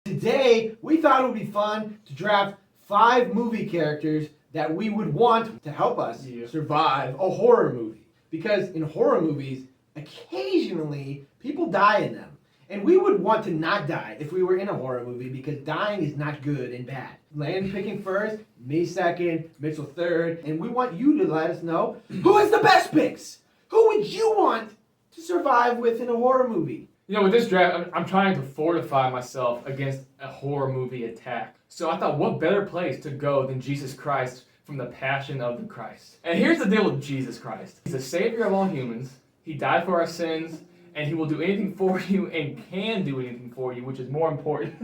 Today, we thought it would be fun to draft 5 movie characters that we would want to help us survive a horror movie. Because in horror movies, occasionally people die in them. And we would want to not die if we were in a horror movie because dying is not good and bad. Landon picking first, me second, Mitchell third, and we want you to let us know who is the best picks. Who would you want to survive with in a horror movie? You know, with this draft, I'm trying to fortify myself against a horror movie attack. So I thought, what better place to go than Jesus Christ from the Passion of the Christ? And here's the deal with Jesus Christ. He's the Savior of all humans. He died for our sins, and He will do anything for you and can do anything for you, which is more important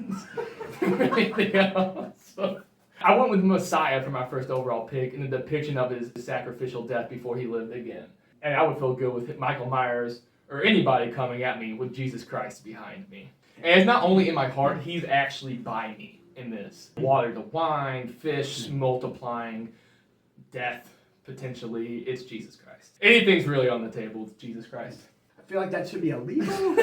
than anything else. So I went with Messiah for my first overall pick in the depiction of His sacrificial death before He lived again. And I would feel good with Michael Myers or anybody coming at me with Jesus Christ behind me. And it's not only in my heart, He's actually by me in this. Water to wine, fish multiplying, death potentially, it's Jesus Christ. Anything's really on the table with Jesus Christ. I feel like that should be illegal.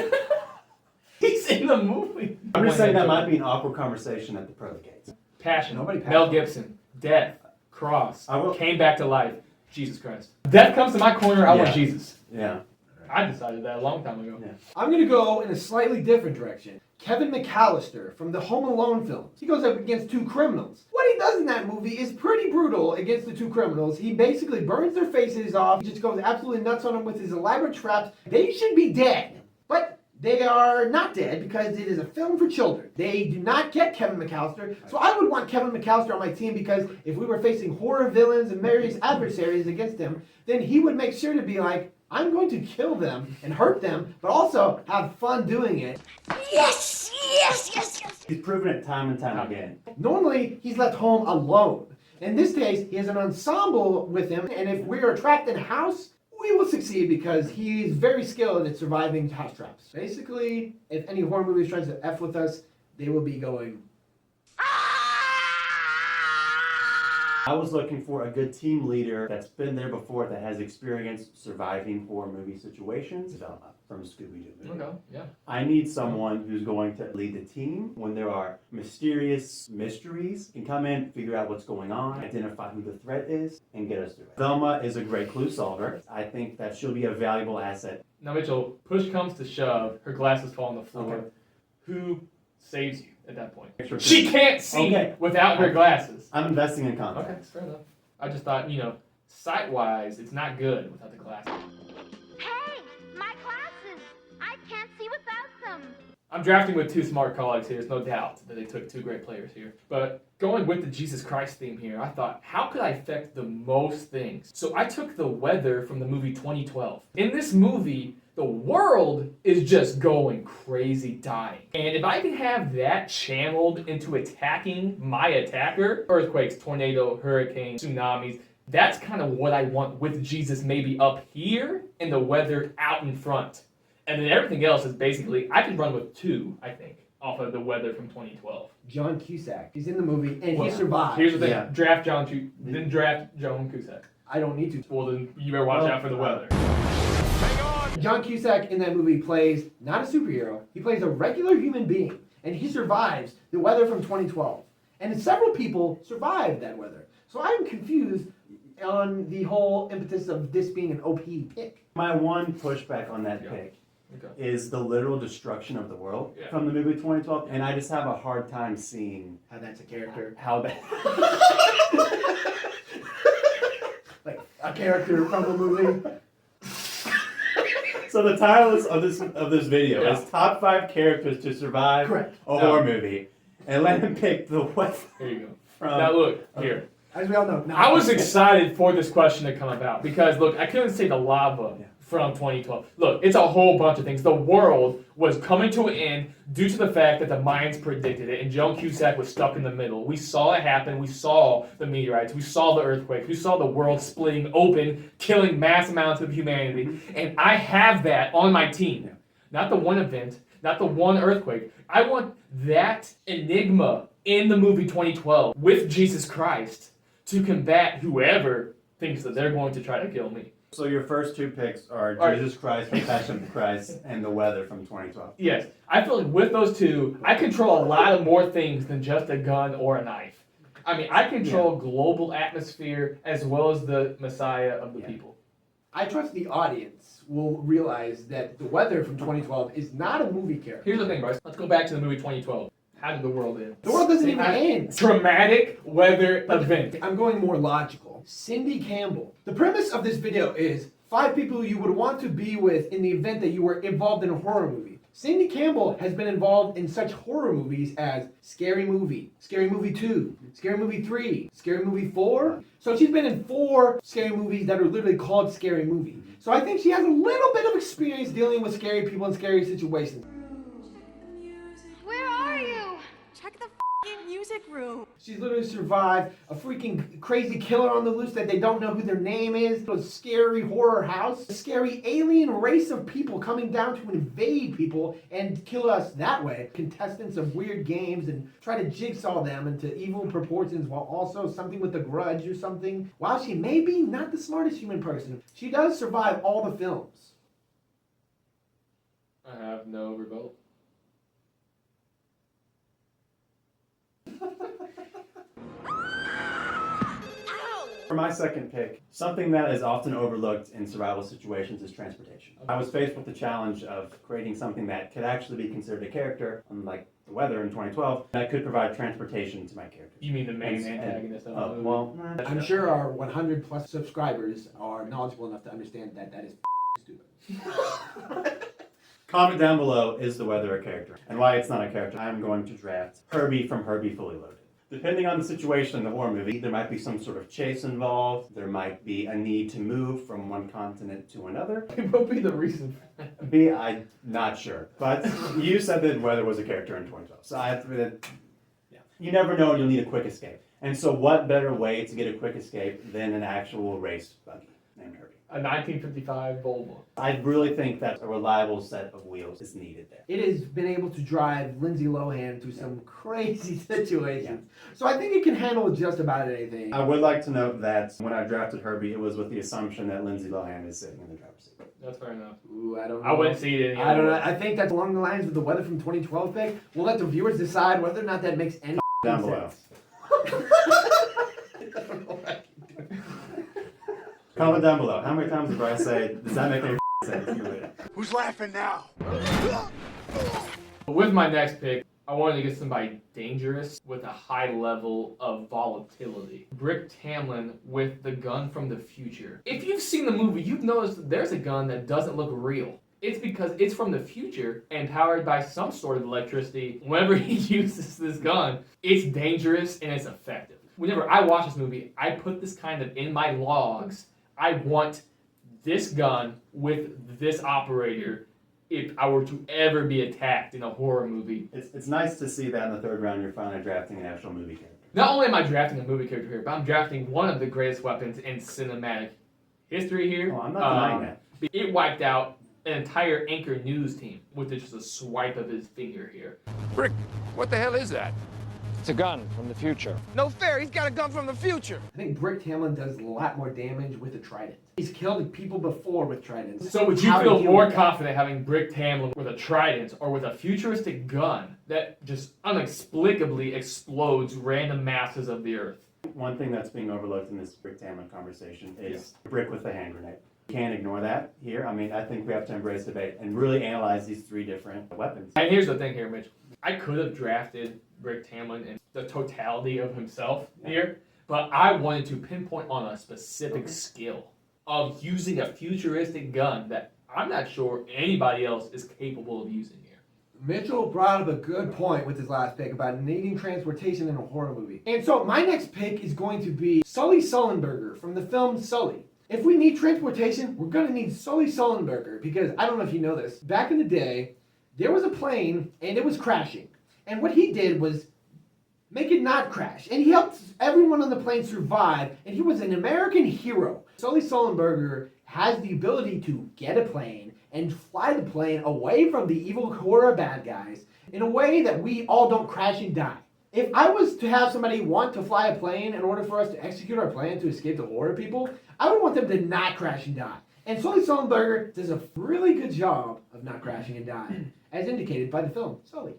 He's in the movie. I'm just saying that might be an awkward conversation at the pearly gates. Passion, Nobody Mel Gibson, death, cross, came back to life, Jesus Christ. Death comes to my corner, I want Jesus. Yeah. I decided that a long time ago. Yeah. I'm going to go in a slightly different direction. Kevin McAllister from the Home Alone films. He goes up against 2 criminals. What he does in that movie is pretty brutal against the 2 criminals. He basically burns their faces off. He just goes absolutely nuts on them with his elaborate traps. They should be dead. But they are not dead because it is a film for children. They do not get Kevin McAllister. So I would want Kevin McAllister on my team because if we were facing horror villains and various adversaries against him, then he would make sure to be like, I'm going to kill them and hurt them, but also have fun doing it. Yes, yes, yes, yes. He's proven it time and time again. Normally, he's left home alone. In this case, he has an ensemble with him, and if we are trapped in a house, we will succeed because he's very skilled at surviving house traps. Basically, if any horror movie tries to F with us, they will be going... I was looking for a good team leader that's been there before, that has experience surviving horror movie situations. From ScoobyDoo. Okay, yeah. I need someone who's going to lead the team when there are mysterious mysteries, can come in, figure out what's going on, identify who the threat is, and get us through it. Thelma is a great clue solver. I think that she'll be a valuable asset. Now, Mitchell, push comes to shove, her glasses fall on the floor. Okay. Who saves you at that point? Sure. She can't see without her glasses. I'm investing in context. Okay, fair enough. I just thought, sight-wise, it's not good without the glasses. Hey, my glasses. I can't see without them. I'm drafting with 2 smart colleagues here. There's no doubt that they took 2 great players here. But going with the Jesus Christ theme here, I thought, how could I affect the most things? So I took the weather from the movie 2012. In this movie, the world is just going crazy dying. And if I can have that channeled into attacking my attacker, earthquakes, tornado, hurricanes, tsunamis, that's kind of what I want with Jesus maybe up here and the weather out in front. And then everything else is basically, I could run with 2, I think, off of the weather from 2012. John Cusack. He's in the movie, and he survived. Here's the thing. Yeah. Draft then draft John Cusack. I don't need to. Well, then you better watch out for the weather. John Cusack in that movie plays not a superhero. He plays a regular human being, and he survives the weather from 2012. And several people survived that weather. So I'm confused on the whole impetus of this being an OP pick. My one pushback on that pick is the literal destruction of the world from the movie 2012, and I just have a hard time seeing how that's a character. How that... like, a character from the movie. So the title of this video is Top 5 Characters to Survive a Horror Movie. And Landon picked the weather. Here you go. Now look, here. As we all know. I was excited for this question to come about because, look, I couldn't say the lava from 2012. Look, it's a whole bunch of things. The world was coming to an end due to the fact that the Mayans predicted it, and John Cusack was stuck in the middle. We saw it happen. We saw the meteorites. We saw the earthquake. We saw the world splitting open, killing mass amounts of humanity. And I have that on my team. Not the one event, not the one earthquake. I want that enigma in the movie 2012 with Jesus Christ to combat whoever thinks that they're going to try to kill me. So your first two picks are Alright. Jesus Christ, The Passion of the Christ, and The Weather from 2012. Yes, I feel like with those two, I control a lot of more things than just a gun or a knife. I mean, I control global atmosphere as well as the Messiah of the people. I trust the audience will realize that The Weather from 2012 is not a movie character. Here's the thing, Bryce. Let's go back to the movie 2012. How did the world end? The world doesn't even end. Dramatic weather event. I'm going more logical. Cindy Campbell. The premise of this video is 5 people you would want to be with in the event that you were involved in a horror movie. Cindy Campbell has been involved in such horror movies as Scary Movie, Scary Movie 2, Scary Movie 3, Scary Movie 4. So she's been in 4 scary movies that are literally called Scary Movie. So I think she has a little bit of experience dealing with scary people in scary situations. Where are you? Check the music room. She's literally survived a freaking crazy killer on the loose that they don't know who their name is. A scary horror house. A scary alien race of people coming down to invade people and kill us that way. Contestants of weird games and try to jigsaw them into evil proportions while also something with a grudge or something. While she may be not the smartest human person, she does survive all the films. I have no rebuttal. For my second pick, something that is often overlooked in survival situations is transportation. I was faced with the challenge of creating something that could actually be considered a character, unlike The Weather in 2012, that could provide transportation to my character. You mean the main antagonist of the movie? Well, I'm sure our 100 plus subscribers are knowledgeable enough to understand that that is stupid. Comment down below, is The Weather a character? And why it's not a character, I'm going to draft Herbie from Herbie Fully Loaded. Depending on the situation in the horror movie, there might be some sort of chase involved, there might be a need to move from one continent to another. What would be the reason for that? B, I'm not sure. But you said that Weather was a character in 2012. So I have to, you never know, and you'll need a quick escape. And so what better way to get a quick escape than an actual race buggy named Herbie? A 1955 Volvo. I really think that a reliable set of wheels is needed there. It has been able to drive Lindsay Lohan through some crazy situations. So I think it can handle just about anything. I would like to note that when I drafted Herbie, it was with the assumption that Lindsay Lohan is sitting in the driver's seat. That's fair enough. Ooh, I don't know. I wouldn't see it any I don't know. other way. I think that's along the lines of The Weather from 2012 pick. We'll let the viewers decide whether or not that makes any Down below. sense. Comment down below. How many times did Bryce say, does that make any sense? Who's laughing now? With my next pick, I wanted to get somebody dangerous with a high level of volatility. Brick Tamlin with the gun from the future. If you've seen the movie, you've noticed that there's a gun that doesn't look real. It's because it's from the future and powered by some sort of electricity. Whenever he uses this gun, it's dangerous and it's effective. Whenever I watch this movie, I put this kind of in my logs. I want this gun with this operator if I were to ever be attacked in a horror movie. It's nice to see that in the third round you're finally drafting an actual movie character. Not only am I drafting a movie character here, but I'm drafting one of the greatest weapons in cinematic history here. Oh, I'm not denying that. It wiped out an entire Anchor News team with just a swipe of his finger here. Brick, what the hell is that? It's a gun from the future. No fair, he's got a gun from the future. I think Brick Tamlin does a lot more damage with a trident. He's killed people before with tridents. So would you How to feel deal more with that. confident having Brick Tamlin with a trident or with a futuristic gun that just inexplicably explodes random masses of the earth? One thing that's being overlooked in this Brick Tamlin conversation is Brick with the hand grenade. Can't ignore that here. I mean, I think we have to embrace debate and really analyze these 3 different weapons. And here's the thing here, Mitch. I could have drafted Brick Tamlin and the totality of himself here, but I wanted to pinpoint on a specific skill of using a futuristic gun that I'm not sure anybody else is capable of using here. Mitchell brought up a good point with his last pick about needing transportation in a horror movie. And so my next pick is going to be Sully Sullenberger from the film Sully. If we need transportation, we're going to need Sully Sullenberger because I don't know if you know this. Back in the day, there was a plane and it was crashing. And what he did was make it not crash. And he helped everyone on the plane survive. And he was an American hero. Sully Sullenberger has the ability to get a plane and fly the plane away from the evil horror bad guys in a way that we all don't crash and die. If I was to have somebody want to fly a plane in order for us to execute our plan to escape the horror people, I would want them to not crash and die. And Sully Sullenberger does a really good job of not crashing and dying, as indicated by the film Sully.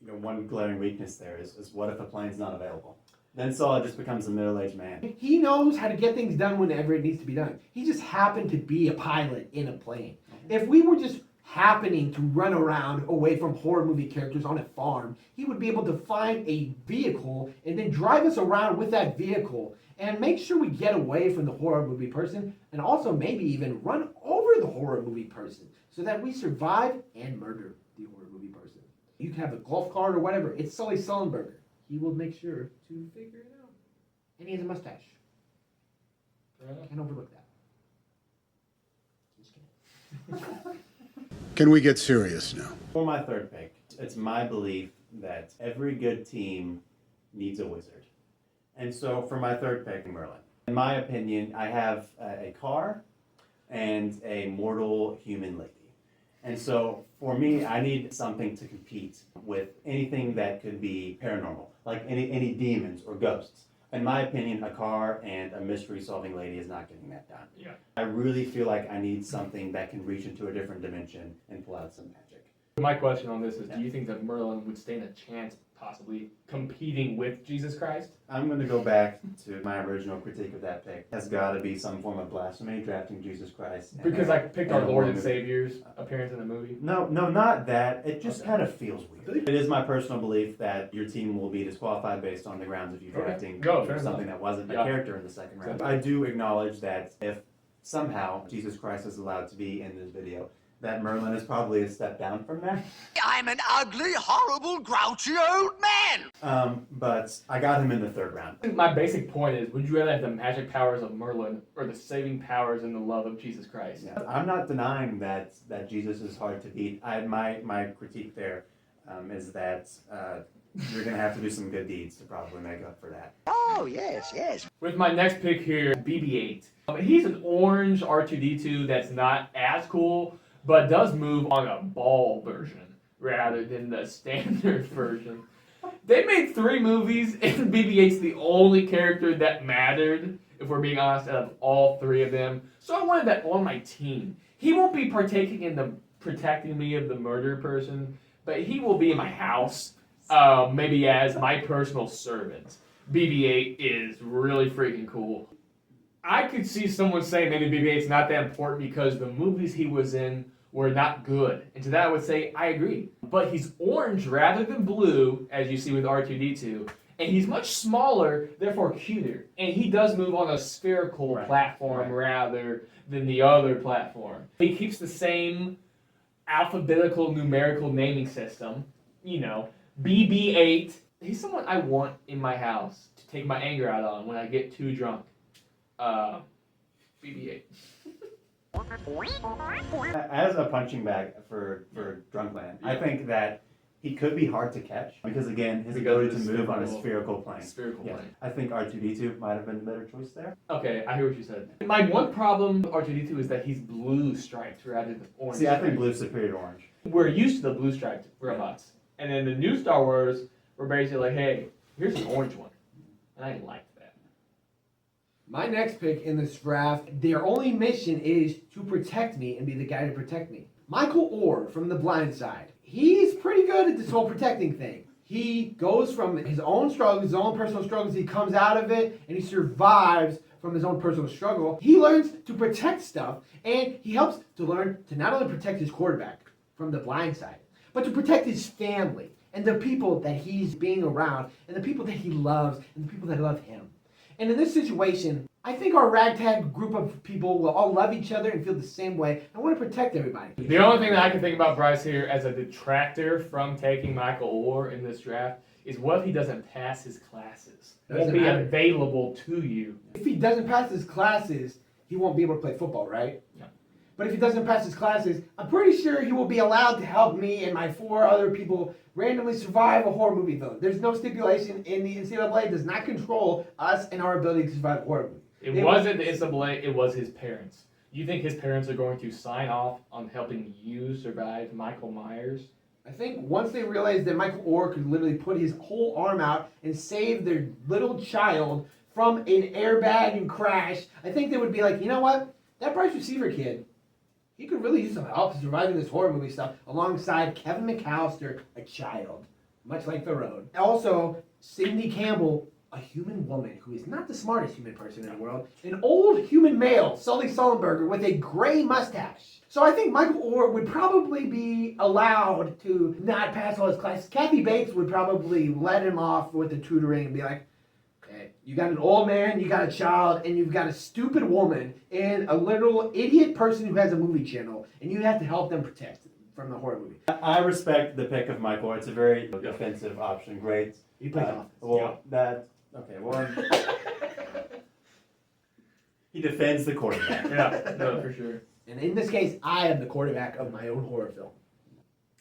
One glaring weakness there is what if a plane's not available? Then Sully just becomes a middle-aged man. He knows how to get things done whenever it needs to be done. He just happened to be a pilot in a plane. If we were just happening to run around away from horror movie characters on a farm, he would be able to find a vehicle and then drive us around with that vehicle and make sure we get away from the horror movie person and also maybe even run over the horror movie person so that we survive and murder the horror movie person. You can have a golf cart or whatever. It's Sully Sullenberger. He will make sure to figure it out. And he has a mustache. Can't overlook that. Just kidding. Can we get serious now? For my third pick, it's my belief that every good team needs a wizard. And so for my third pick, Merlin. In my opinion, I have a car and a mortal human lady. And so for me, I need something to compete with anything that could be paranormal, like any demons or ghosts. In my opinion, a car and a mystery-solving lady is not getting that done. Yeah. I really feel like I need something that can reach into a different dimension and pull out some magic. My question on this is, do you think that Merlin would stand a chance possibly competing with Jesus Christ? I'm going to go back to my original critique of that pick. Has got to be some form of blasphemy, drafting Jesus Christ. Because I picked our and Lord and movie. Savior's appearance in the movie. No, not that. It just kind of feels weird. It is my personal belief that your team will be disqualified based on the grounds of you drafting something that wasn't a character in the second round. I do acknowledge that if somehow Jesus Christ is allowed to be in this video, that Merlin is probably a step down from that. I'm an ugly, horrible, grouchy old man! But I got him in the third round. My basic point is, would you rather have the magic powers of Merlin or the saving powers and the love of Jesus Christ? Yeah. I'm not denying that Jesus is hard to beat. My critique there is that you're going to have to do some good deeds to probably make up for that. Oh, yes, yes. With my next pick here, BB-8. He's an orange R2-D2 that's not as cool, but does move on a ball version rather than the standard version. They made 3 movies, and BB-8's the only character that mattered, if we're being honest, out of all 3 of them. So I wanted that on my team. He won't be partaking in the protecting me of the murder person, but he will be in my house, maybe as my personal servant. BB-8 is really freaking cool. I could see someone saying maybe BB-8's not that important because the movies he was in were not good. And to that I would say, I agree. But he's orange rather than blue, as you see with R2-D2, and he's much smaller, therefore cuter. And he does move on a spherical platform rather than the other platform. He keeps the same alphabetical numerical naming system, BB-8. He's someone I want in my house to take my anger out on when I get too drunk. BB-8. As a punching bag for Drunkland, I think that he could be hard to catch because, again, his ability to move on a spherical plane. I think R2-D2 might have been the better choice there. Okay, I hear what you said. My one problem with R2-D2 is that he's blue striped rather than orange. See, I think blue's superior to orange. We're used to the blue striped robots. And then the new Star Wars, we're basically like, hey, here's an orange one. And I liked that. My next pick in this draft, their only mission is to protect me and be the guy to protect me. Michael Oher from The Blind Side. He's pretty good at this whole protecting thing. He goes from his own struggles, his own personal struggles, he comes out of it, and he survives from his own personal struggle. He learns to protect stuff, and he helps to learn to not only protect his quarterback from the blind side, but to protect his family and the people that he's being around, and the people that he loves, and the people that love him. And in this situation, I think our ragtag group of people will all love each other and feel the same way and want to protect everybody. The only thing that I can think about Bryce here as a detractor from taking Michael Oher in this draft is what if he doesn't pass his classes? Won't be available to you. If he doesn't pass his classes, he won't be able to play football, right? Yeah. But if he doesn't pass his classes, I'm pretty sure he will be allowed to help me and my 4 other people randomly survive a horror movie villain. There's no stipulation in the NCAA does not control us and our ability to survive a horror movie. It wasn't the NCAA, it was his parents. You think his parents are going to sign off on helping you survive Michael Myers? I think once they realized that Michael Oher could literally put his whole arm out and save their little child from an airbag and crash, I think they would be like, you know what? That Bryce Receiver kid, he could really use some help surviving this horror movie stuff alongside Kevin McAllister, a child, much like The Road. Also, Cindy Campbell, a human woman who is not the smartest human person in the world, an old human male, Sully Sullenberger, with a gray mustache. So I think Michael Oher would probably be allowed to not pass all his classes. Kathy Bates would probably let him off with the tutoring and be like, hey, you got an old man, you got a child, and you've got a stupid woman and a literal idiot person who has a movie channel, and you have to help them protect from the horror movie. I respect the pick of Michael. It's a very offensive option. Great. He plays offense. Well, he defends the quarterback. Yeah, no, for sure. And in this case, I am the quarterback of my own horror film.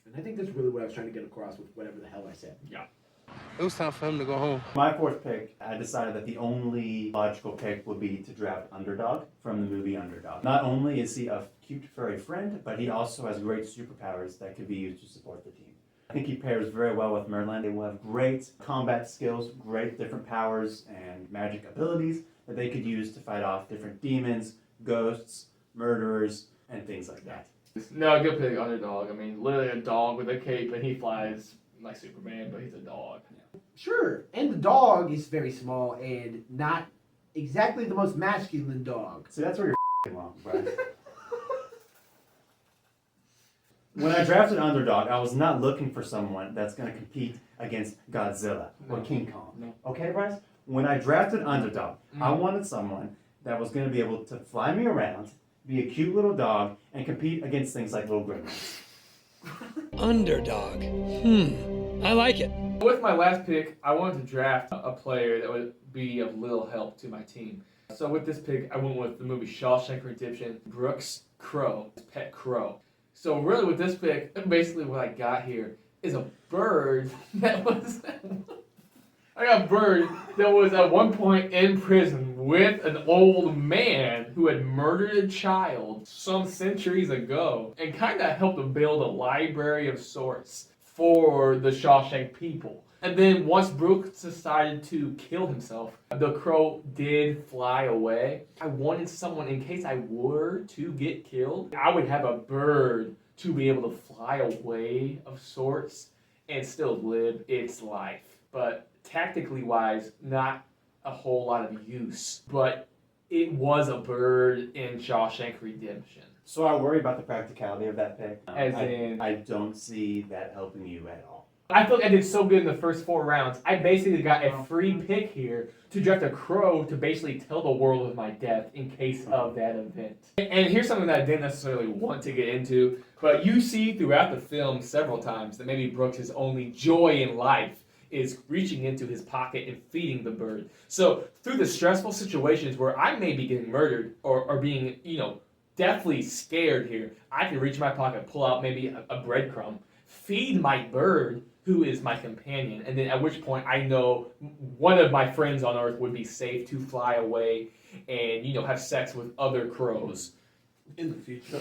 And I think that's really what I was trying to get across with whatever the hell I said. Yeah. It was time for him to go home. My fourth pick, I decided that the only logical pick would be to draft Underdog from the movie Underdog. Not only is he a cute furry friend, but he also has great superpowers that could be used to support the team. I think he pairs very well with Merlin. They will have great combat skills, great different powers and magic abilities that they could use to fight off different demons, ghosts, murderers, and things like that. No, good pick, Underdog. I mean, literally a dog with a cape, and he flies like Superman, but he's a dog. Sure, and the dog is very small and not exactly the most masculine dog. See, that's where you're wrong, Brian. When I drafted Underdog, I was not looking for someone that's going to compete against Godzilla or King Kong. No. Okay, Bryce? When I drafted Underdog, I wanted someone that was going to be able to fly me around, be a cute little dog, and compete against things like little gremlins. Underdog. I like it. With my last pick, I wanted to draft a player that would be of little help to my team. So with this pick, I went with the movie Shawshank Redemption, Brooks Crow, his pet crow. So really with this pick, basically what I got here is a bird that was... I got a bird that was at one point in prison with an old man who had murdered a child some centuries ago and kind of helped him build a library of sorts for the Shawshank people. And then once Brooks decided to kill himself, the crow did fly away. I wanted someone, in case I were to get killed, I would have a bird to be able to fly away of sorts and still live its life. But tactically wise, not a whole lot of use. But it was a bird in Shawshank Redemption. So I worry about the practicality of that pick. I don't see that helping you at all. I feel like I did so good in the first 4 rounds. I basically got a free pick here to draft a crow to basically tell the world of my death in case of that event. And here's something that I didn't necessarily want to get into, but you see throughout the film several times that maybe Brooks' only joy in life is reaching into his pocket and feeding the bird. So through the stressful situations where I may be getting murdered or being, deathly scared here, I can reach in my pocket, pull out maybe a breadcrumb, feed my bird, who is my companion, and then at which point I know one of my friends on Earth would be safe to fly away and, have sex with other crows in the future.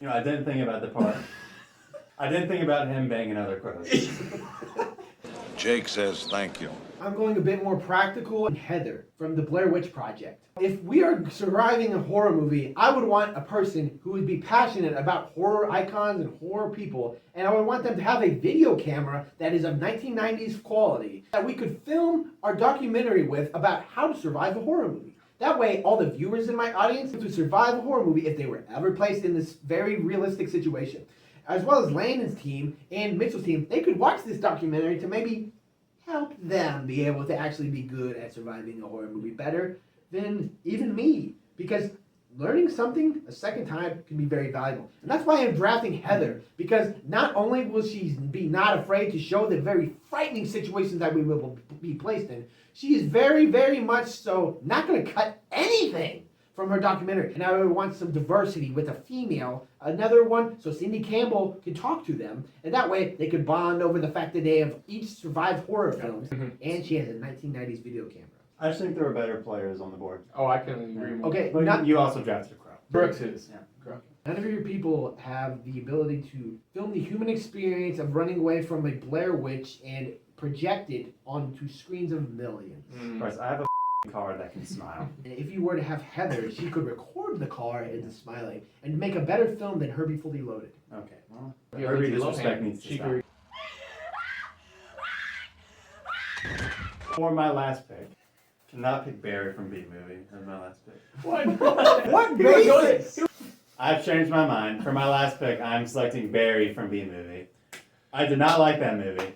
I didn't think about the part. I didn't think about him banging other crows. Jake says thank you. I'm going a bit more practical. Heather from the Blair Witch Project. If we are surviving a horror movie, I would want a person who would be passionate about horror icons and horror people, and I would want them to have a video camera that is of 1990s quality that we could film our documentary with about how to survive a horror movie. That way, all the viewers in my audience to survive a horror movie if they were ever placed in this very realistic situation. As well as Landon's team and Mitchell's team, they could watch this documentary to maybe help them be able to actually be good at surviving a horror movie better than even me. Because learning something a second time can be very valuable. And that's why I'm drafting Heather, because not only will she be not afraid to show the very frightening situations that we will be placed in, she is very, very much so not going to cut anything from her documentary. And I would want some diversity with a female, another one, so Cindy Campbell can talk to them, and that way they could bond over the fact that they have each survived horror films, and she has a 1990s video camera. I just think there were better players on the board. Oh, I can agree more. Okay, But not you also drafted a crow. Brooks is. Yeah. Correct. None of your people have the ability to film the human experience of running away from a Blair Witch and project it onto screens of millions. Bryce, I have a car that can smile. And if you were to have Heather, she could record the car into smiling and make a better film than Herbie Fully Loaded. Okay, well, Yeah, Herbie Lindsay disrespect Lohan. needs to She stop. could- For my last pick, cannot pick Barry from B-Movie as my last pick. What basis? I've changed my mind. For my last pick, I'm selecting Barry from B-Movie. I did not like that movie.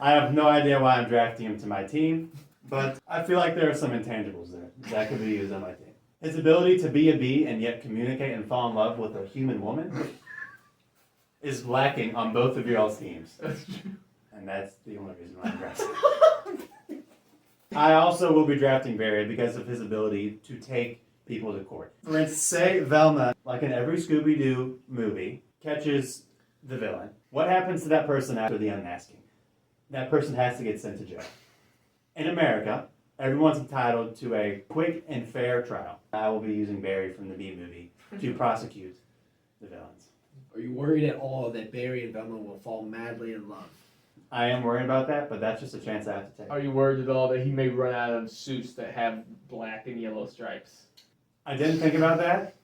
I have no idea why I'm drafting him to my team, but I feel like there are some intangibles there that could be used on my team. His ability to be a bee and yet communicate and fall in love with a human woman is lacking on both of y'all's teams. That's true. And that's the only reason why I'm drafting. I also will be drafting Barry because of his ability to take people to court. For instance, say Velma, like in every ScoobyDoo movie, catches the villain. What happens to that person after the unmasking? That person has to get sent to jail. In America, everyone's entitled to a quick and fair trial. I will be using Barry from the B-Movie to prosecute the villains. Are you worried at all that Barry and Velma will fall madly in love? I am worried about that, but that's just a chance I have to take. Are you worried at all that he may run out of suits that have black and yellow stripes? I didn't think about that,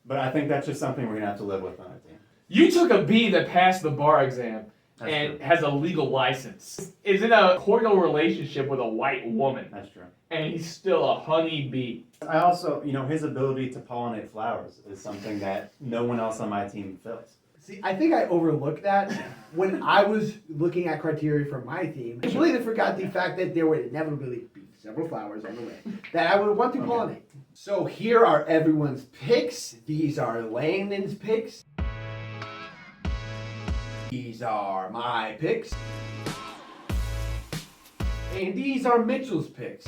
but I think that's just something we're going to have to live with on our team. You took a bee that passed the bar exam That's and true. has a legal license. Is in a cordial relationship with a white woman, That's true. and he's still a honey bee. I also, his ability to pollinate flowers is something that no one else on my team fills. See, I think I overlooked that when I was looking at criteria for my team. I completely forgot the fact that there would inevitably be several flowers on the way that I would want to pollinate. So here are everyone's picks. These are Landon's picks. These are my picks. And these are Mitchell's picks.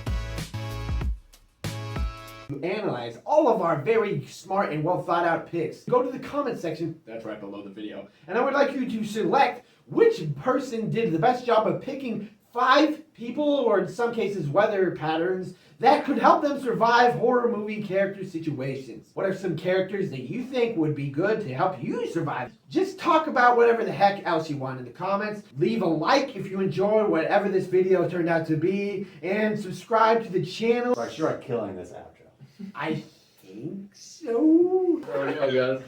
To analyze all of our very smart and well thought out picks, go to the comment section, that's right below the video, and I would like you to select which person did the best job of picking 5 people, or in some cases weather patterns, that could help them survive horror movie character situations. What are some characters that you think would be good to help you survive? Just talk about whatever the heck else you want in the comments. Leave a like if you enjoyed whatever this video turned out to be, and subscribe to the channel. Bryce, you are killing this outro. I think so. There we go, guys.